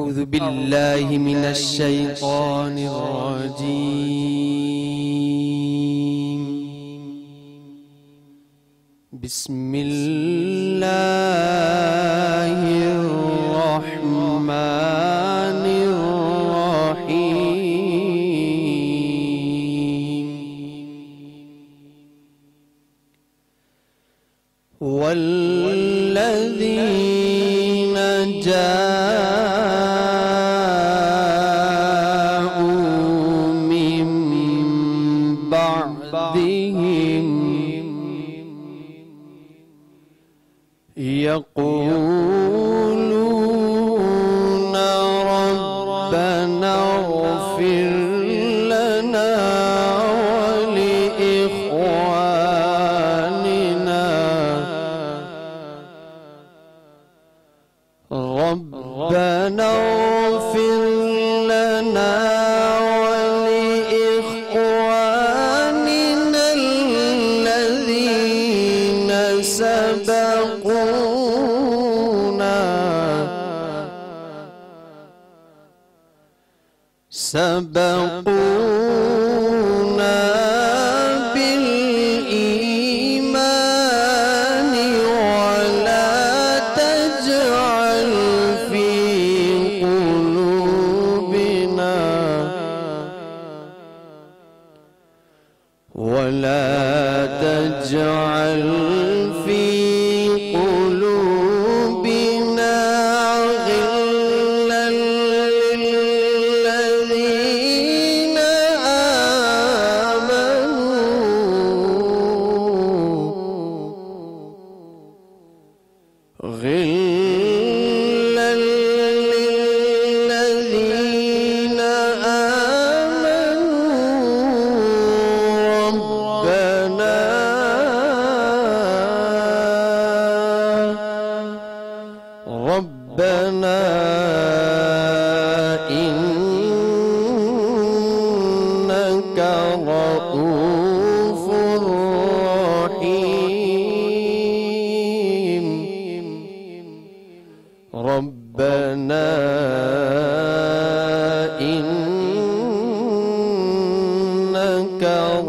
أعوذ بالله من الشيطان الرجيم بسم الله الرحمن الرحيم والذين جاءوا من بعدهم يقولون ربنا اغفر لنا ولإخواننا ربنا اغفر لنا ولإخواننا الذين سبقونا بالإيمان ولا تجعل في قلوبنا غلا للذين ربنا إنك رؤوف رحيم ربنا إنك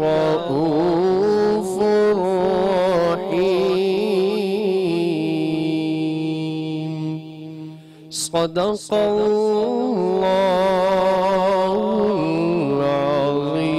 رؤوف رحيم صدق الله العظيم.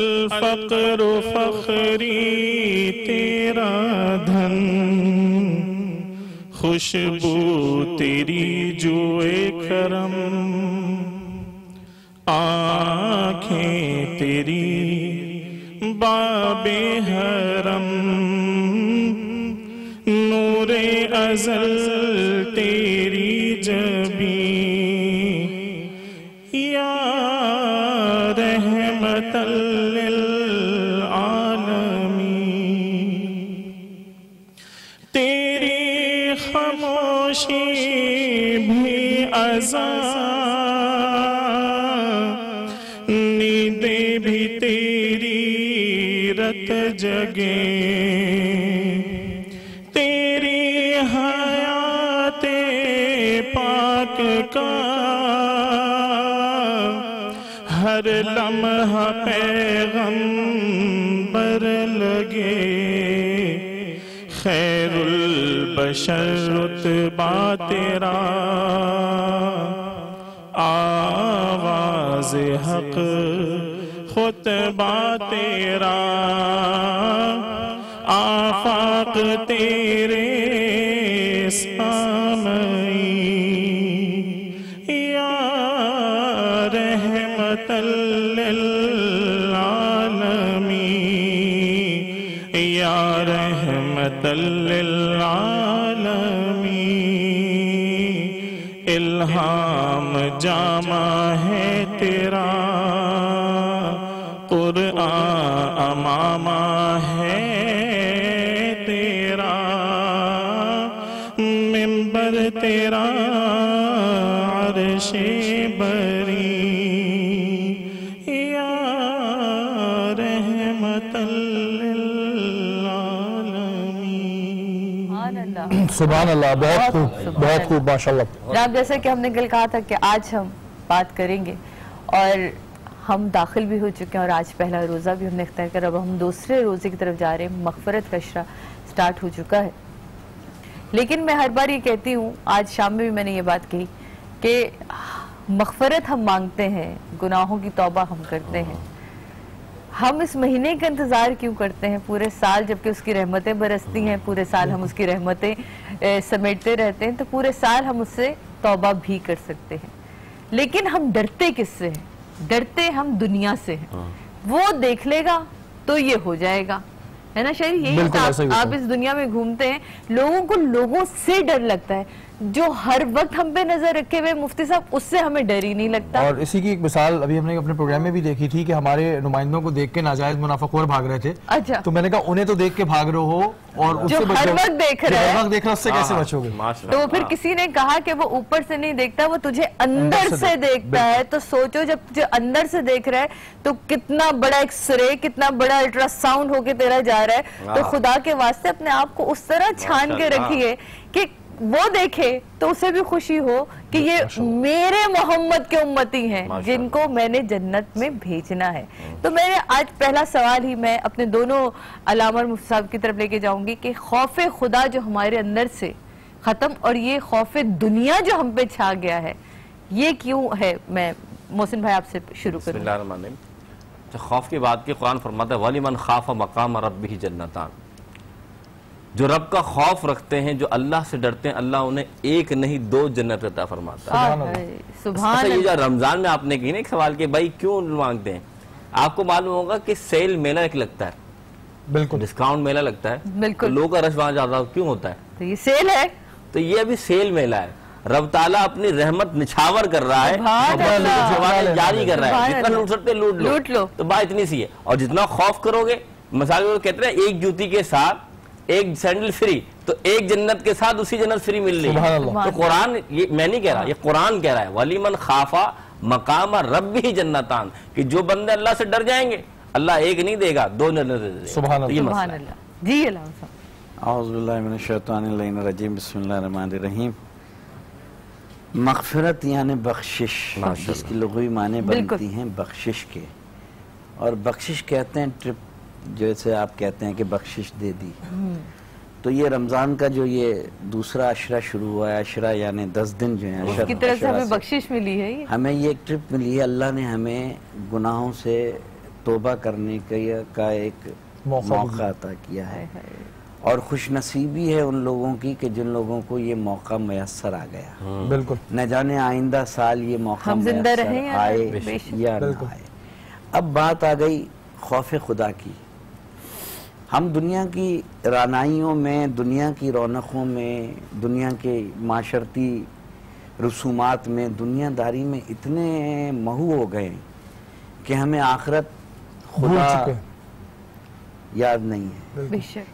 الفقر فخری تیرا دھن، خوشبو تیری جوئے کرم، آنکھیں تیری باب حرم، نور ازل تیری جبیں، یا رحمت للعالمین، تیری خاموشی بھی اذان، نیندیں بھی تیری رت جگے، تیری حیات پاک کا ہر لمحہ پیغمبر لگے، خیر البشر رتبہ تیرا، آواز حق خطبہ تیرا، آفاق تیرے سامعین، یا رحمت للعالمین، یا رحمت للعالمین، الہام جامع ہے تیرا، قرآن امامہ ہے تیرا، منبر تیرا عرش بری، یا رحمت للعالمین۔ سبحان اللہ، سبحان اللہ، بہت خوب، بہت خوب، ماشاءاللہ۔ جناب جیسا کہ ہم نے کل کہا تھا کہ آج ہم بات کریں گے، اور ہم داخل بھی ہو چکے ہیں، اور آج پہلا روزہ بھی ہم نے اختیار کر، اب ہم دوسرے روزے کی طرف جا رہے ہیں، مغفرت کا عشرہ سٹارٹ ہو چکا ہے۔ لیکن میں ہر بار یہ کہتی ہوں، آج شام میں بھی میں نے یہ بات کہی کہ مغفرت ہم مانگتے ہیں، گناہوں کی توبہ ہم کرتے ہیں، ہم اس مہینے کا انتظار کیوں کرتے ہیں پورے سال، جبکہ اس کی رحمتیں برستی ہیں، پورے سال ہم اس کی رحمتیں سمیٹتے رہتے ہیں، تو پورے سال ہم اس سے توبہ بھی کر سکتے ہیں۔ لیکن ہم ڈرتے کس سے ہیں؟ ڈرتے ہم دنیا سے ہیں، وہ دیکھ لے گا تو یہ ہو جائے گا، ہے نا شہری؟ یہی ہوتا ہے، آپ اس دنیا میں گھومتے ہیں، لوگوں کو لوگوں سے ڈر لگتا ہے، جو ہر وقت ہم پہ نظر رکھے ہوئے مفتی صاحب، اس سے ہمیں ڈر ہی نہیں لگتا۔ اور اسی کی ایک مثال ابھی ہم نے اپنے پروگرام میں بھی دیکھی تھی کہ ہمارے نمائندوں کو دیکھ کے ناجائز منافع خور بھاگ رہے تھے، اچھا، تو میں نے کہا انہیں تو دیکھ کے بھاگ رہے ہو، اور اس جو سے ہر وقت دیکھ رہا ہے، ہر وقت دیکھ رہا، اس سے کیسے بچو گے؟ تو پھر کسی نے کہا کہ وہ اوپر سے نہیں دیکھتا، وہ تجھے اندر سے دیکھتا ہے، تو سوچو جب تجھے اندر سے دیکھ رہا ہے تو کتنا بڑا ایکس رے، کتنا بڑا الٹرا ساؤنڈ ہو کے تیرا جا رہا ہے۔ تو خدا کے واسطے اپنے آپ کو اس طرح چھان کے رکھیے کہ وہ دیکھے تو اسے بھی خوشی ہو کہ یہ میرے محمد کے امتی ہیں جن کو میں نے جنت میں بھیجنا ہے۔ تو میرے آج پہلا سوال ہی میں اپنے دونوں علامہ اور مفتی صاحب کی طرف لے کے جاؤں گی کہ خوف خدا جو ہمارے اندر سے ختم، اور یہ خوف دنیا جو ہم پہ چھا گیا ہے، یہ کیوں ہے؟ میں محسن بھائی آپ سے شروع کروں۔ بسم اللہ الرحمن الرحیم۔ خوف کی بات کی قرآن فرماتا ہے وَلِمَنْ خَافَ مَقَامَ رَبِّهِ جَنَّتَانِ، جو رب کا خوف رکھتے ہیں، جو اللہ سے ڈرتے ہیں، اللہ انہیں ایک نہیں دو جنت عطا فرماتا ہے۔ سبحان اچھا، یہ اللہ۔ جو رمضان میں آپ نے کہی نا ایک سوال کہ بھائی کیوں مانگتے ہیں، آپ کو معلوم ہوگا کہ سیل میلہ ایک لگتا ہے، بالکل ڈسکاؤنٹ میلہ لگتا ہے، بالکل، لوگوں کا رش وہاں زیادہ کیوں ہوتا ہے؟ تو یہ سیل ہے، تو یہ ابھی سیل میلہ ہے، رب تعالیٰ اپنی رحمت نچھاور کر رہا ہے، جاری کر رہا ہے، جتنا لوٹ سکتے لوٹ لو، تو بات اتنی سی ہے۔ اور جتنا خوف کرو گے، مثال وہ کہتے ہیں ایک جوتی کے ساتھ ایک سینڈل فری، تو ایک جنت کے ساتھ اسی جنت فری مل رہی ہے۔ تو قرآن، یہ میں نہیں کہہ رہا، یہ قرآن کہہ رہا ہے وَلِمَنْ خَافَ مَقَامَ رَبِّهِ جَنَّتَانِ، کہ جو بندے اللہ سے ڈر جائیں گے، اللہ ایک نہیں دے گا، دو جنت دے گا۔ سبحان اللہ، سبحان اللہ۔ جی علامہ صاحب۔ اعوذ باللہ من الشیطان اللعین الرجیم، بسم اللہ الرحمن الرحیم۔ مغفرت یعنی بخشش، جس کی لغوی معنی بنتی ہیں بخشش کے، اور بخشش کہتے ہیں ٹرپ، جیسے آپ کہتے ہیں کہ بخشش دے دی۔ تو یہ رمضان کا جو یہ دوسرا عشرہ شروع ہوا ہے، عشرہ یعنی 10 دن جو ہیں، اس کی طرف سے ہمیں بخشش ملی ہے، ہمیں یہ ایک ٹرپ ملی ہے، اللہ نے ہمیں گناہوں سے توبہ کرنے کا ایک موقع عطا کیا ہے، اور خوش نصیبی ہے ان لوگوں کی کہ جن لوگوں کو یہ موقع میسر آ گیا. بالکل. نہ جانے آئندہ سال یہ موقع میسر آئے یا نہ آئے. اب بات آ گئی خوف خدا کی. ہم دنیا کی رانائیوں میں، دنیا کی رونقوں میں، دنیا کے معاشرتی رسومات میں، دنیا داری میں اتنے مہو ہو گئے کہ ہمیں آخرت خدا یاد نہیں ہے.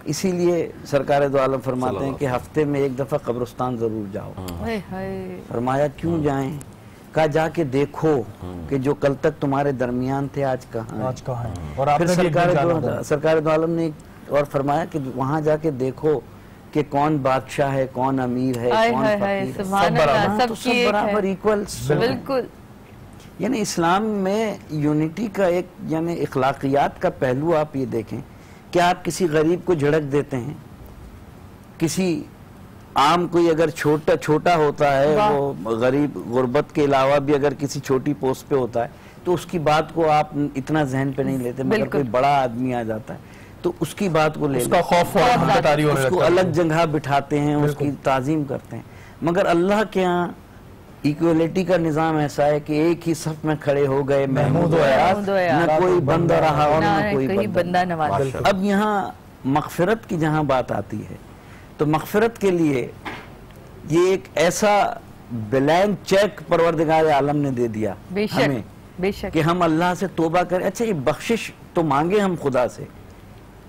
اسی لیے سرکار دو عالم فرماتے ہیں کہ ہفتے میں ایک دفعہ قبرستان ضرور جاؤ. فرمایا کیوں جائیں؟ کہا جا کے دیکھو کہ جو کل تک تمہارے درمیان تھے آج کہاں ہیں. پھر سرکار دو عالم نے اور فرمایا کہ وہاں جا کے دیکھو کہ کون بادشاہ ہے، کون امیر ہے، کون فقیر ہے، سب برابر ایکول. بالکل. یعنی اسلام میں یونٹی کا ایک یعنی اخلاقیات کا پہلو آپ یہ دیکھیں کہ آپ کسی غریب کو جھڑک دیتے ہیں. کسی عام کوئی اگر چھوٹا ہوتا ہے، وہ غریب غربت کے علاوہ بھی اگر کسی چھوٹی پوسٹ پہ ہوتا ہے تو اس کی بات کو آپ اتنا ذہن پہ نہیں لیتے، مگر کوئی بڑا آدمی آ جاتا ہے تو اس کی بات کو لے لیتے ہیں، اس کو الگ جگہ بٹھاتے ہیں، اس کی تعظیم کرتے ہیں. مگر اللہ کے ہاں ایکویلٹی کا نظام ایسا ہے کہ ایک ہی صف میں کھڑے ہو گئے محمود و عیاض، نہ کوئی بندہ رہا اور نہ کوئی بندہ نواز. اب یہاں مغفرت کی جہاں بات آتی ہے تو مغفرت کے لیے یہ ایک ایسا بلینک چیک پروردگار عالم نے دے دیا ہمیں کہ ہم اللہ سے توبہ کریں. اچھا، یہ بخشش تو مانگے ہم خدا سے،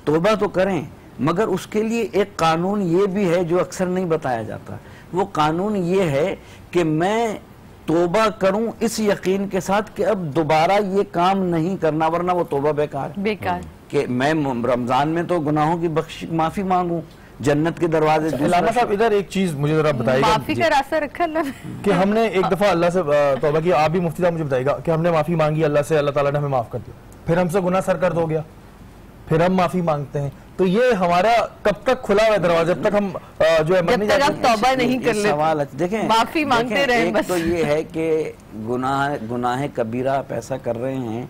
توبہ تو کریں، مگر اس کے لیے ایک قانون یہ بھی ہے جو اکثر نہیں بتایا جاتا. وہ قانون یہ ہے کہ میں توبہ کروں اس یقین کے ساتھ کہ اب دوبارہ یہ کام نہیں کرنا، ورنہ وہ توبہ بیکار. کہ میں رمضان میں تو گناہوں کی معافی مانگوں، جنت کے دروازے. علامہ صاحب ادھر ایک چیز مجھے ذرا بتائیے گا، معافی کا راستہ رکھا نا کہ ہم نے ایک دفعہ اللہ سے توبہ کی، آپ بھی مفتی صاحب مجھے بتائیے گا کہ ہم نے معافی مانگی اللہ سے، اللہ تعالیٰ نے ہمیں معاف کر دیا، پھر ہم سے گناہ سرگرد ہو گیا، پھر ہم معافی مانگتے ہیں، تو یہ ہمارا کب تک کھلا ہوا ہے دروازہ جب تک ہم جو ہے جب تک ہم توبہ نہیں کر لیتے؟ سوال دیکھیں، معافی مانگتے رہیں. ایک تو یہ ہے کہ گناہ کبیرہ آپ ایسا کر رہے ہیں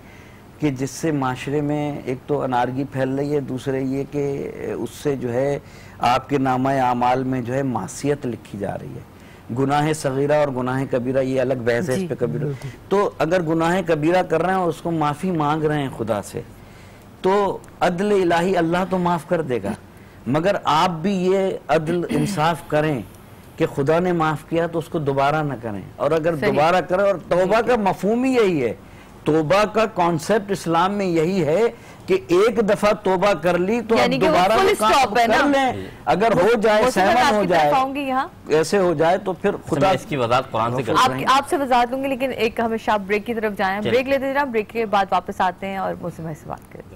کہ جس سے معاشرے میں ایک تو انارگی پھیل رہی ہے، دوسرے یہ کہ اس سے جو ہے آپ کے نامہ اعمال میں جو ہے معصیت لکھی جا رہی ہے. گناہ صغیرہ اور گناہ کبیرہ یہ الگ بحث ہے، اس پہ کبیرہ. تو اگر گناہ کبیرہ کر رہے ہیں اور اس کو معافی مانگ رہے ہیں خدا سے، تو عدل الہی اللہ تو معاف کر دے گا، مگر آپ بھی یہ عدل انصاف کریں کہ خدا نے معاف کیا تو اس کو دوبارہ نہ کریں. اور اگر دوبارہ کریں، اور توبہ کا مفہوم ہی یہی ہے، توبہ کا کانسیپٹ اسلام میں یہی ہے کہ ایک دفعہ توبہ کر لی تو اب دوبارہ کر لیں. اگر ہو جائے، سہمت ہو جائے، ایسے ہو جائے تو پھر خدا اس کی وضاحت قرآن سے کرتے ہیں. آپ سے وضاحت دوں گی، لیکن ایک ہمیشہ آپ بریک کی طرف جائیں. بریک لیتے جناب، بریک کے بعد واپس آتے ہیں اور موسم بھائی سے بات کریں.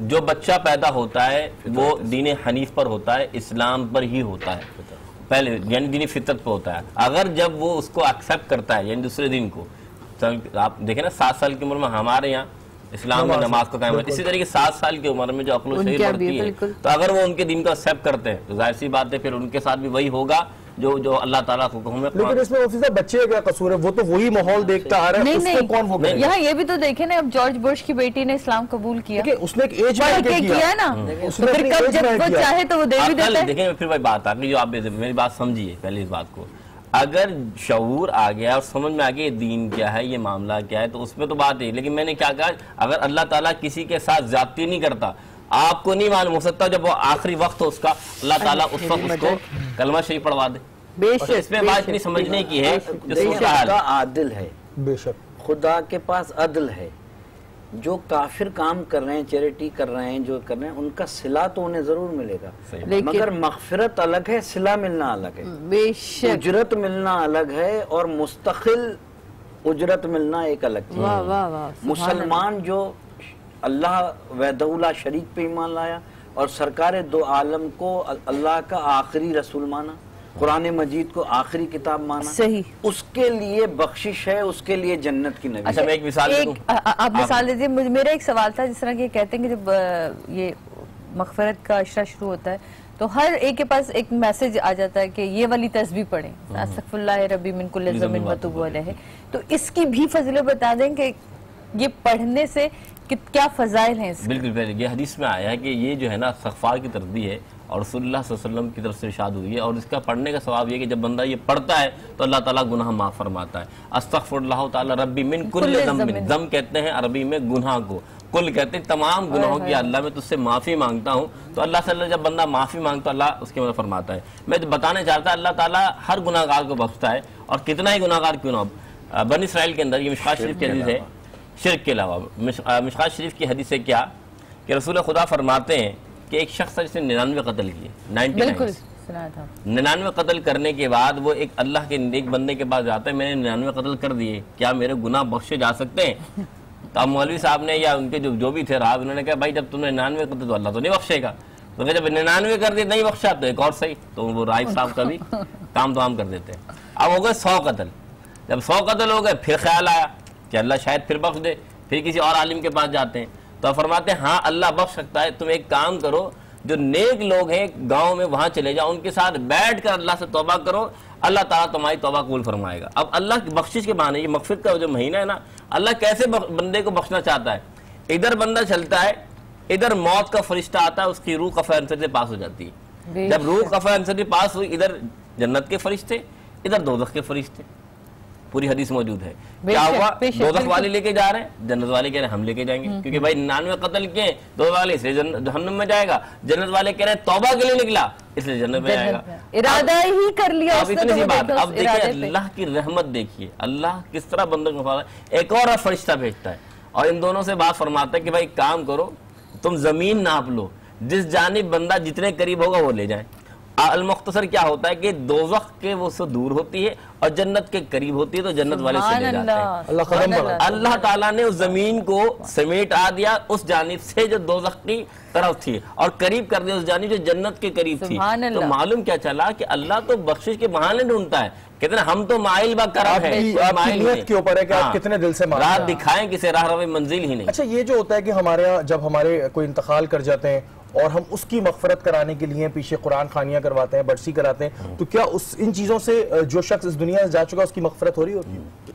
جو بچہ پیدا ہوتا ہے وہ دین حنیف پر ہوتا ہے, اسلام پر ہی ہوتا ہے پہلے, یعنی دین فطرت پہ ہوتا ہے. اگر جب وہ اس کو ایکسیپٹ کرتا ہے یعنی دوسرے دن کو, آپ دیکھیں نا 7 سال کی عمر میں ہمارے یہاں اسلام میں نماز کو قائم ہے, اسی طریقے 7 سال کی عمر میں جو عقل و شعور بڑھتی ہے, تو اگر وہ ان کے دین کو ایکسیپٹ کرتے ہیں تو ظاہر سی بات ہے پھر ان کے ساتھ بھی وہی ہوگا جو اللہ تعالیٰ کو حکم ہے. لیکن اس میں صاحب بچے کا کیا قصور ہے, وہ تو وہی ماحول دیکھتا آ رہا ہے, اس کو کون وہ کرے. یہاں یہ بھی تو دیکھیں نا, اب جارج بش کی بیٹی نے اسلام قبول کیا, اس نے ایک ایج میں کیا نا, پھر کب جب وہ چاہے تو وہ دے بھی دیتا ہے. دیکھیں پھر وہی بات آ گئی جو آپ میری بات سمجھیے پہلے اس بات کو, اگر شعور آ گیا اور سمجھ میں آ گیا یہ دین کیا ہے, یہ معاملہ کیا ہے, تو اس میں تو بات ہے. لیکن میں نے کیا کہا, اگر اللہ تعالیٰ کسی کے ساتھ زیادتی نہیں کرتا, آپ کو نہیں معلوم ہو سکتا جب وہ آخری وقت ہو اس کا, اللہ تعالیٰ اس وقت اس کو کلمہ شریف پڑھوا دے. اس میں بات اتنی سمجھنے کی ہے جو خدا عادل ہے, بے شک خدا کے پاس عدل ہے. جو کافر کام کر رہے ہیں, چیریٹی کر رہے ہیں, جو کر رہے ہیں, ان کا صلہ تو انہیں ضرور ملے گا, مگر مغفرت الگ ہے, صلہ ملنا الگ ہے. بے شک اجرت ملنا الگ ہے اور مستقل اجرت ملنا ایک الگ چیز ہے. مسلمان جو اللہ وحدہ لا شریک پہ ایمان لایا اور سرکار دو عالم کو اللہ کا آخری رسول مانا, قرآن مجید کو آخری کتاب مانا, صحیح, اس کے لیے بخشش ہے, اس کے لیے جنت کی نبی. اچھا میں ایک مثال دوں, آپ مثال دیجیے. میرا ایک سوال تھا, جس طرح کہ کہتے ہیں کہ جب یہ مغفرت کا عشرہ شروع ہوتا ہے تو ہر ایک کے پاس ایک میسج آ جاتا ہے کہ یہ والی تسبیح پڑھیں, استغفر اللہ ربی من کل ذنب واتوب الیہ. تو اس کی بھی فضیلت بتا دیں کہ یہ پڑھنے سے کیا فضائل ہیں. بالکل پہلے یہ حدیث میں آیا ہے کہ یہ جو ہے نا استغفار کی تسبیح ہے اور رسول اللہ صلی اللہ علیہ وسلم کی طرف سے ارشاد ہوئی ہے, اور اس کا پڑھنے کا ثواب یہ کہ جب بندہ یہ پڑھتا ہے تو اللہ تعالیٰ گناہ معاف فرماتا ہے. استغفر اللہ تعالی ربی من کل ذنب, ذنب کہتے ہیں عربی میں گناہ کو, کل کہتے ہیں تمام گناہوں کی اللہ میں تجھ سے معافی مانگتا ہوں. تو اللہ صلی اللہ جب بندہ معافی مانگتا اللہ اس کے مطلب فرماتا ہے. میں بتانا چاہتا اللہ تعالیٰ ہر گناہ گار کو بخشتا ہے, اور کتنا ہی گناہ گار کیوں نہ ہو. بنی اسرائیل کے اندر یہ مشکات شریف کی حدیث ہے, شرک کے علاوہ مشکات شریف کی حدیث ہے کیا کہ رسول خدا فرماتے ہیں کہ ایک شخص جس نے 99 قتل کیے, 99 قتل کرنے کے بعد وہ ایک اللہ کے نیک بندے کے پاس جاتا ہے, میں نے 99 قتل کر دیے, کیا میرے گناہ بخشے جا سکتے ہیں؟ تو اب مولوی صاحب نے یا ان کے جو بھی تھے راہ, انہوں نے کہا بھائی جب تم نے 99 قتل تو اللہ تو نہیں بخشے گا. تو جب 99 کر دیے نہیں بخشا تو ایک اور صحیح, تو وہ رائف صاحب کا بھی کام تمام کر دیتے ہیں. اب ہو گئے 100 قتل, جب 100 قتل ہو گئے پھر خیال آیا کہ اللہ شاید پھر بخش دے, پھر کسی اور عالم کے پاس جاتے ہیں تو فرماتے ہیں ہاں اللہ بخش سکتا ہے, تم ایک کام کرو, جو نیک لوگ ہیں گاؤں میں وہاں چلے جاؤ, ان کے ساتھ بیٹھ کر اللہ سے توبہ کرو, اللہ تعالیٰ تمہاری توبہ قبول فرمائے گا. اب اللہ کی بخشش کے بہانے, یہ مغفرت کا جو مہینہ ہے نا, اللہ کیسے بندے کو بخشنا چاہتا ہے. ادھر بندہ چلتا ہے, ادھر موت کا فرشتہ آتا ہے, اس کی روح قفا انصر سے پاس ہو جاتی ہے. جب روح قفا انصر سے پاس ہوئی, ادھر جنت کے فرشتے, ادھر دوزخ کے فرشتے, پوری حدیث موجود ہے. کیا ہوا, دوزخ والے لے کے جا رہے ہیں, جنت والے کہہ رہے ہیں ہم لے کے جائیں گے, کیونکہ بھائی 99 قتل کیے, دوزخ والے اس لیے جہنم میں جائے گا, جنت والے کہہ رہے ہیں توبہ کے لیے نکلا اس لیے جنت میں جائے گا. ارادہ ہی کر لیا اب اتنی سی بات. اب دیکھیں اللہ کی رحمت دیکھیے, اللہ کس طرح بندوں کو ایک اور فرشتہ بھیجتا ہے اور ان دونوں سے بات فرماتا ہے کہ بھائی کام کرو, تم زمین ناپ لو, جس جانب بندہ جتنے قریب ہوگا وہ لے جائیں. المختصر کیا ہوتا ہے کہ دوزخ کے وہ سے دور ہوتی ہے اور جنت کے قریب ہوتی ہے, تو جنت والے سے لے جاتے ہیں. اللہ تعالیٰ نے اس زمین کو سمیٹ آ دیا اس جانب سے جو دوزخ کی طرف تھی, اور قریب کر دیا اس جانب جو جنت کے قریب تھی. تو معلوم کیا چلا کہ اللہ تو بخشش کے بہانے ڈھونڈتا ہے, کہتے ہیں ہم تو مائل با کرم ہے, نیت کے اوپر ہے کہ آپ کتنے دل سے مانتے ہیں, راہ دکھائیں کسے راہ روے منزل ہی نہیں. اچھا یہ جو ہوتا ہے کہ ہمارے یہاں جب ہمارے کوئی انتقال کر جاتے ہیں اور ہم اس کی مغفرت کرانے کے لیے پیچھے قرآن خوانیاں کرواتے ہیں, برسی کراتے ہیں, تو کیا ان چیزوں سے جو شخص اس دنیا سے جا چکا اس کی مغفرت ہو رہی ہوتی ہے؟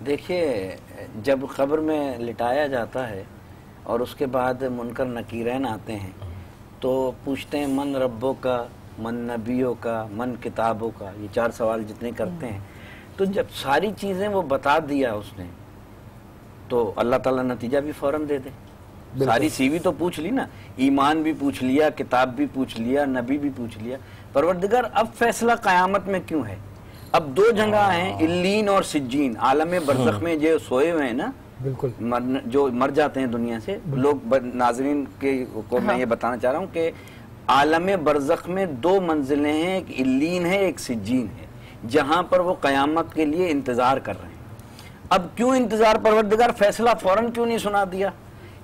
دیکھیے جب قبر میں لٹایا جاتا ہے اور اس کے بعد منکر نکیرین آتے ہیں تو پوچھتے ہیں من ربوں کا, من نبیوں کا, من کتابوں کا, یہ 4 سوال جتنے کرتے ہیں. تو جب ساری چیزیں وہ بتا دیا اس نے تو اللہ تعالیٰ نتیجہ بھی فوراً دے دے. ساری سی وی تو پوچھ لی نا, ایمان بھی پوچھ لیا, کتاب بھی پوچھ لیا, نبی بھی پوچھ لیا. پروردگار اب فیصلہ قیامت میں کیوں ہے؟ اب 2 جگہ ہیں, الین اور سجین, عالم برزخ میں جو سوئے ہوئے ہیں نا, بالکل جو مر جاتے ہیں دنیا سے لوگ. ناظرین کو میں یہ بتانا چاہ رہا ہوں کہ عالم برزخ میں 2 منزلیں ہیں, ایک الین ہے ایک سجین ہے, جہاں پر وہ قیامت کے لیے انتظار کر رہے ہیں. اب کیوں انتظار؟ پروردگار فیصلہ فوراً کیوں نہیں سنا دیا؟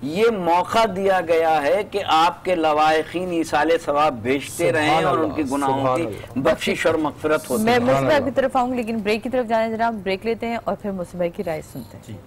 یہ موقع دیا گیا ہے کہ آپ کے لوائقین ایصال ثواب بھیجتے رہیں اور ان کے گناہوں کی بخشش اور مغفرت ہوتی ہے. میں موسیٰ کی طرف آؤں لیکن بریک کی طرف جانے جناب, بریک لیتے ہیں اور پھر موسیٰ کی رائے سنتے ہیں.